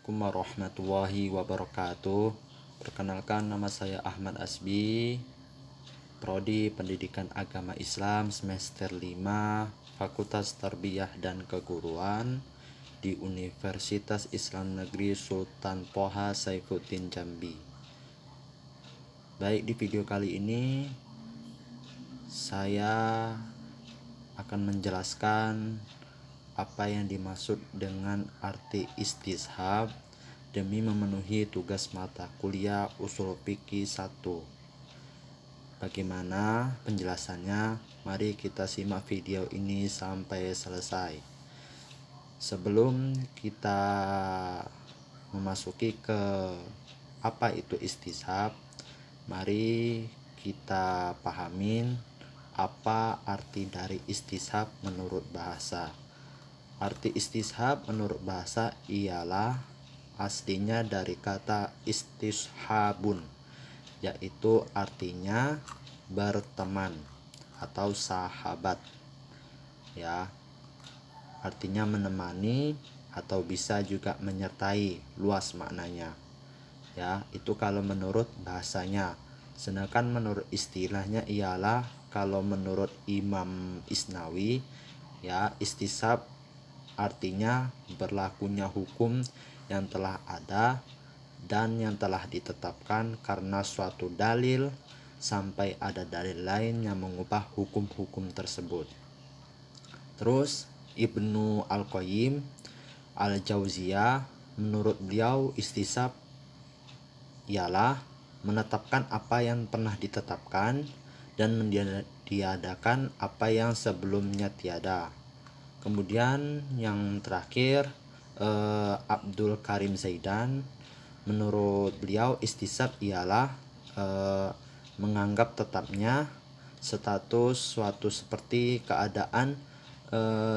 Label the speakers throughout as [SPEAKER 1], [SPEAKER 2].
[SPEAKER 1] Assalamualaikum warahmatullahi wabarakatuh. Perkenalkan, nama saya Ahmad Asbi, Prodi Pendidikan Agama Islam semester 5, Fakultas Tarbiyah dan Keguruan di Universitas Islam Negeri Sultan Toha Saifuddin Jambi. Baik, di video kali ini saya akan menjelaskan apa yang dimaksud dengan arti istishab demi memenuhi tugas mata kuliah Ushul Fiqih 1. Bagaimana penjelasannya? Mari kita simak video ini sampai selesai. Sebelum kita memasuki ke apa itu istishab, mari kita pahamin apa arti dari istishab menurut bahasa. Arti istishab menurut bahasa ialah aslinya dari kata istishabun, yaitu artinya berteman atau sahabat, ya, artinya menemani atau bisa juga menyertai, luas maknanya, ya. Itu kalau menurut bahasanya. Sedangkan menurut istilahnya ialah, kalau menurut Imam Isnawi, ya, istishab artinya berlakunya hukum yang telah ada dan yang telah ditetapkan karena suatu dalil sampai ada dalil lain yang mengubah hukum-hukum tersebut. Terus Ibnu Al-Qayyim Al-Jauziyah, menurut beliau istishab ialah menetapkan apa yang pernah ditetapkan dan mentiadakan apa yang sebelumnya tiada. Kemudian yang terakhir, Abdul Karim Zaidan, menurut beliau istishab ialah menganggap tetapnya status suatu seperti keadaan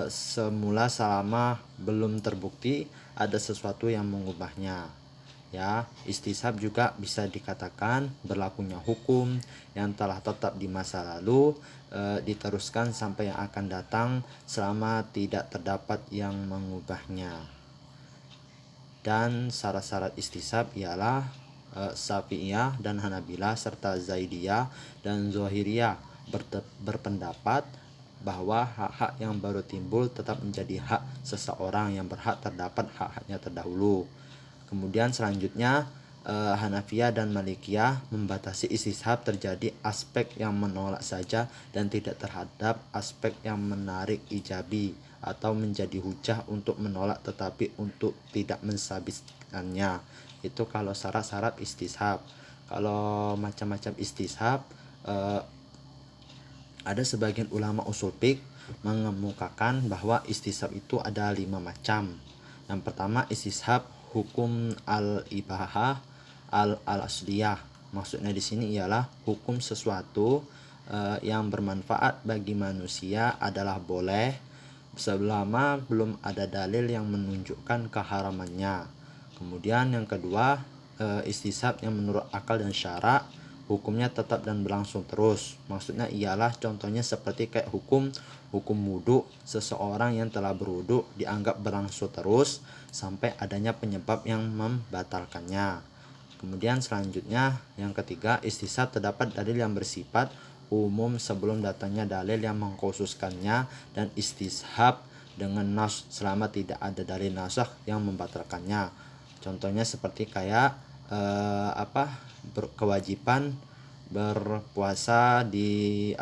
[SPEAKER 1] semula selama belum terbukti ada sesuatu yang mengubahnya. Ya, istishab juga bisa dikatakan berlakunya hukum yang telah tetap di masa lalu diteruskan sampai yang akan datang selama tidak terdapat yang mengubahnya. Dan syarat-syarat istishab ialah Syafi'iyah dan Hanabilah serta Zaidiyah dan Zahiriyah berpendapat bahwa hak-hak yang baru timbul tetap menjadi hak seseorang yang berhak terdapat hak-haknya terdahulu. Kemudian selanjutnya Hanafiyah dan Malikiyah membatasi istishab terjadi aspek yang menolak saja dan tidak terhadap aspek yang menarik ijabi atau menjadi hujah untuk menolak tetapi untuk tidak mensabitkannya. Itu kalau syarat-syarat istishab. Kalau macam-macam istishab, ada sebagian ulama usul fiqh mengemukakan bahwa istishab itu ada 5 macam. Yang pertama istishab hukum al-ibahah al-asliyah. Maksudnya di sini ialah hukum sesuatu yang bermanfaat bagi manusia adalah boleh selama belum ada dalil yang menunjukkan keharamannya. Kemudian yang kedua, istishab yang menurut akal dan syara hukumnya tetap dan berlangsung terus. Maksudnya ialah contohnya seperti kayak hukum wudhu, seseorang yang telah berwudhu dianggap berlangsung terus sampai adanya penyebab yang membatalkannya. Kemudian selanjutnya yang ketiga, istishab terdapat dalil yang bersifat umum sebelum datangnya dalil yang mengkhususkannya, dan istishab dengan nas selama tidak ada dalil nasakh yang membatalkannya. Contohnya seperti kayak kewajiban berpuasa di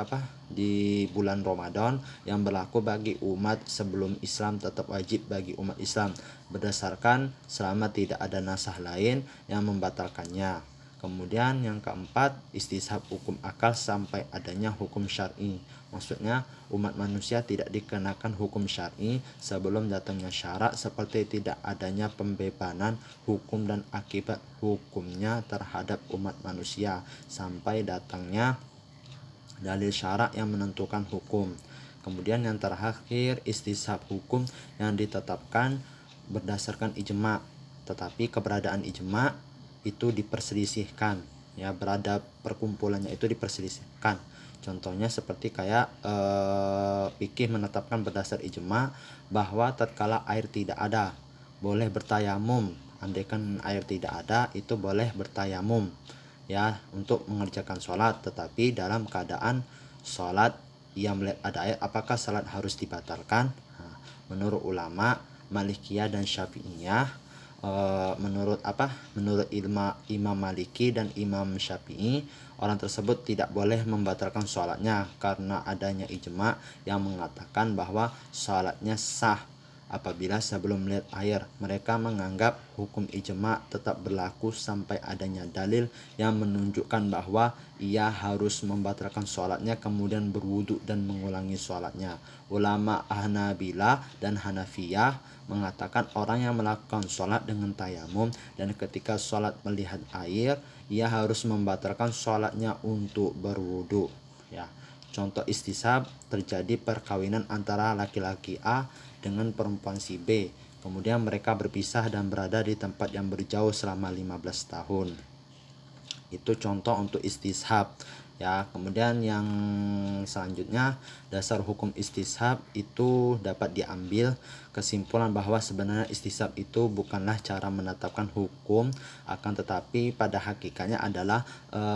[SPEAKER 1] bulan Ramadan yang berlaku bagi umat sebelum Islam tetap wajib bagi umat Islam berdasarkan selama tidak ada nasakh lain yang membatalkannya. Kemudian yang keempat, istishab hukum akal sampai adanya hukum syar'i. Maksudnya umat manusia tidak dikenakan hukum syar'i sebelum datangnya syarak, seperti tidak adanya pembebanan hukum dan akibat hukumnya terhadap umat manusia sampai datangnya dalil syarak yang menentukan hukum. Kemudian yang terakhir, istishab hukum yang ditetapkan berdasarkan ijma', tetapi keberadaan ijma' itu diperselisihkan, ya, berada perkumpulannya itu diperselisihkan. Contohnya seperti kayak fikih menetapkan berdasar ijma' bahwa tatkala air tidak ada boleh bertayamum andaikan air tidak ada itu boleh bertayamum ya untuk mengerjakan sholat, tetapi dalam keadaan sholat ia melihat ada air, apakah sholat harus dibatalkan? Nah, menurut ulama Malikiyah dan Syafi'iyah, menurut Imam Maliki dan Imam Syafi'i, orang tersebut tidak boleh membatalkan sholatnya karena adanya ijma yang mengatakan bahwa sholatnya sah apabila sebelum melihat air. Mereka menganggap hukum ijma tetap berlaku sampai adanya dalil yang menunjukkan bahwa ia harus membatalkan sholatnya kemudian berwudu dan mengulangi sholatnya. Ulama Hanabilah dan Hanafiyah mengatakan orang yang melakukan sholat dengan tayamum dan ketika sholat melihat air, ia harus membatalkan sholatnya untuk berwudu ya. Contoh istisab, terjadi perkawinan antara laki-laki A dengan perempuan si B. Kemudian mereka berpisah dan berada di tempat yang berjauh selama 15 tahun. Itu contoh untuk istishab ya. Kemudian yang selanjutnya, dasar hukum istishab itu dapat diambil kesimpulan bahwa sebenarnya istishab itu bukanlah cara menetapkan hukum, akan tetapi pada hakikatnya adalah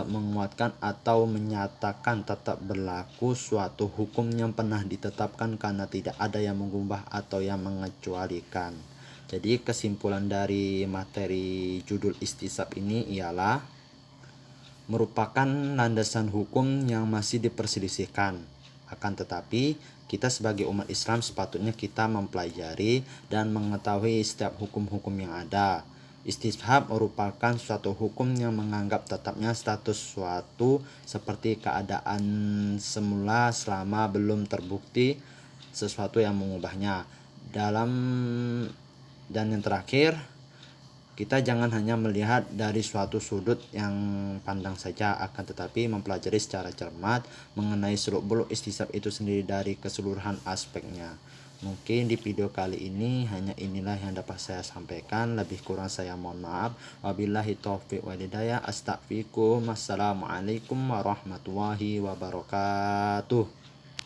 [SPEAKER 1] menguatkan atau menyatakan tetap berlaku suatu hukum yang pernah ditetapkan karena tidak ada yang mengubah atau yang mengecualikan. Jadi kesimpulan dari materi judul istishab ini ialah merupakan landasan hukum yang masih diperselisihkan. Akan tetapi, kita sebagai umat Islam sepatutnya kita mempelajari dan mengetahui setiap hukum-hukum yang ada. Istishab merupakan suatu hukum yang menganggap tetapnya status suatu seperti keadaan semula selama belum terbukti sesuatu yang mengubahnya. Dan yang terakhir, kita jangan hanya melihat dari suatu sudut yang pandang saja, akan tetapi mempelajari secara cermat mengenai seluk-beluk istishab itu sendiri dari keseluruhan aspeknya. Mungkin di video kali ini hanya inilah yang dapat saya sampaikan, lebih kurang saya mohon maaf. Wabillahi taufiq wal hidayah. Astagfirullahaladzim. Assalamualaikum warahmatullahi wabarakatuh.